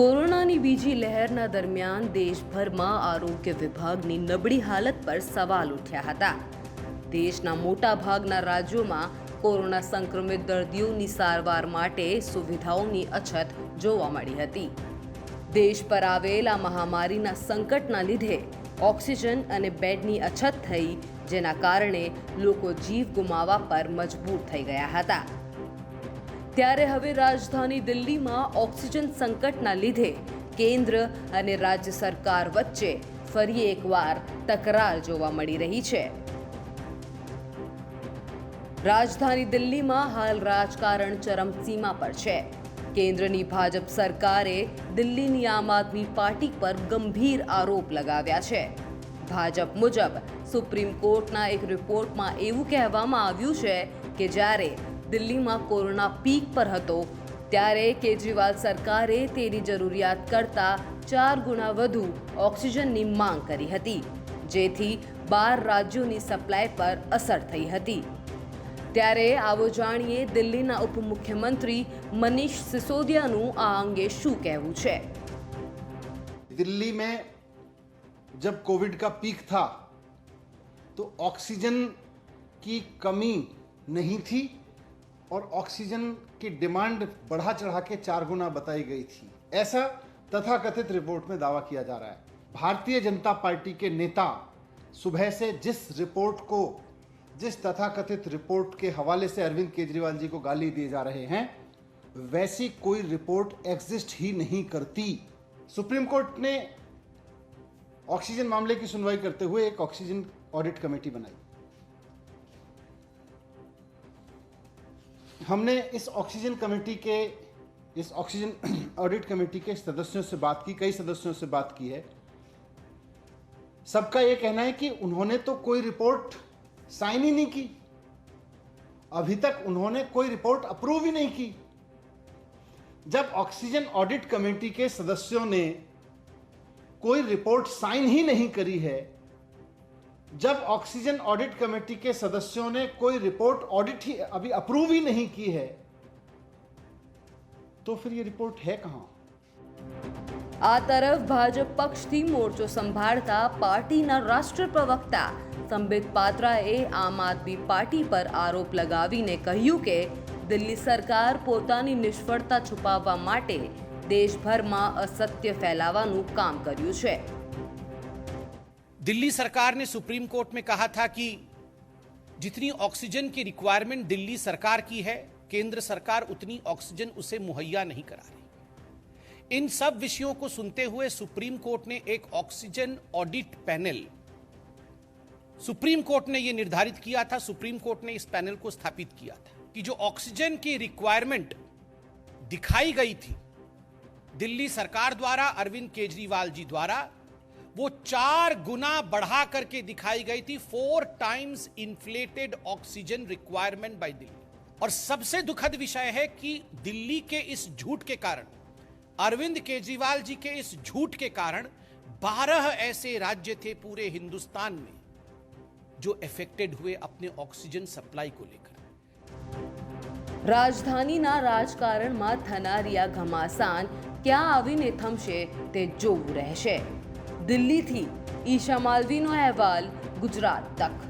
કોરોનાની બીજી લહેરના દરમિયાન દેશભરમાં આરોગ્ય વિભાગની નબળી હાલત પર સવાલ ઉઠ્યા હતા। દેશના મોટાભાગના રાજ્યોમાં કોરોના સંક્રમિત દર્દીઓની સારવાર માટે સુવિધાઓની અછત જોવા મળી હતી। દેશ પર આવેલા મહામારીના સંકટના લીધે ઓક્સિજન અને બેડની અછત થઈ, જેના કારણે લોકો જીવ ગુમાવવા પર મજબૂર થઈ ગયા હતા। ત્યારે હવે રાજધાની દિલ્હીમાં ઓક્સિજન સંકટના લીધે કેન્દ્ર અને રાજ્ય સરકાર વચ્ચે ફરી એકવાર તકરાર જોવા મળી રહી છે। રાજધાની દિલ્હીમાં હાલ રાજકારણ ચરમસીમા પર છે। કેન્દ્રની ભાજપ સરકારે દિલ્હીની આમ આદમી પાર્ટી પર ગંભીર આરોપ લગાવ્યા છે। ભાજપ મુજબ સુપ્રીમ કોર્ટના એક રિપોર્ટમાં એવું કહેવામાં આવ્યું છે કે જ્યારે દિલ્હીમાં કોરોના પીક પર હતો ત્યારે કેજરીવાલ સરકારે તેની જરૂરિયાત કરતાં 4 ગુણા વધુ ઓક્સિજનની માંગ કરી હતી, જેથી 12 રાજ્યોની સપ્લાય પર અસર થઈ હતી। ત્યારે આવો જાણીએ દિલ્હીના ઉપમુખ્યમંત્રી મનીષ સિસોદિયાનું આ અંગે શું કહેવું છે। दिल्ली में जब कोविड का पीक था तो ऑक्सीजन की कमी नहीं थी और ऑक्सीजन की डिमांड बढ़ा चढ़ा के 4 गुना बताई गई थी, ऐसा तथाकथित रिपोर्ट में दावा किया जा रहा है। भारतीय जनता पार्टी के नेता सुबह से जिस तथाकथित रिपोर्ट के हवाले से अरविंद केजरीवाल जी को गाली दिए जा रहे हैं, वैसी कोई रिपोर्ट एग्जिस्ट ही नहीं करती। सुप्रीम कोर्ट ने ऑक्सीजन मामले की सुनवाई करते हुए एक ऑक्सीजन ऑडिट कमेटी बनाई। हमने इस ऑक्सीजन ऑडिट कमेटी के सदस्यों से बात की, कई सदस्यों से बात की है। सबका यह कहना है कि उन्होंने तो कोई रिपोर्ट साइन ही नहीं की, अभी तक उन्होंने कोई रिपोर्ट अप्रूव ही नहीं की। जब ऑक्सीजन ऑडिट कमेटी के सदस्यों ने कोई रिपोर्ट साइन ही नहीं करी है, जब ऑक्सीजन ऑडिट कमेटी के सदस्यों ने कोई रिपोर्ट ऑडिट ही अभी अप्रूव ही नहीं की है, तो फिर ये रिपोर्ट है कहां? આ તરફ ભાજપ પક્ષથી મોરચો સંભાળતા પાર્ટીના રાષ્ટ્રીય પ્રવક્તા સંબિત પાત્રાએ આમ આદમી પાર્ટી પર આરોપ લગાવીને કહ્યું કે દિલ્હી સરકાર પોતાની નિષ્ફળતા છુપાવવા માટે દેશભરમાં અસત્ય ફેલાવવાનું કામ કર્યું છે। दिल्ली सरकार ने सुप्रीम कोर्ट में कहा था कि जितनी ऑक्सीजन की रिक्वायरमेंट दिल्ली सरकार की है, केंद्र सरकार उतनी ऑक्सीजन उसे मुहैया नहीं करा रही। इन सब विषयों को सुनते हुए सुप्रीम कोर्ट ने एक oxygen audit panel, supreme court ने यह निर्धारित किया था, सुप्रीम कोर्ट ने इस पैनल को स्थापित किया था कि जो ऑक्सीजन की रिक्वायरमेंट दिखाई गई थी दिल्ली सरकार द्वारा, अरविंद केजरीवाल जी द्वारा, वो 4 गुना बढ़ा करके दिखाई गई थी। 4 times inflated oxygen requirement by Delhi. और सबसे दुखद विषय है कि दिल्ली के इस झूठ के कारण, अरविंद केजरीवाल जी के इस झूठ के कारण 12 ऐसे राज्य थे पूरे हिंदुस्तान में जो अफेक्टेड हुए अपने ऑक्सीजन सप्लाई को लेकर। રાજધાનીના રાજકારણમાં થનારી આ ઘમાસાન ક્યાં આવીને થમશે તે જોવું રહેશે। દિલ્હીથી ઈશા માલવીનો અહેવાલ, ગુજરાત તક।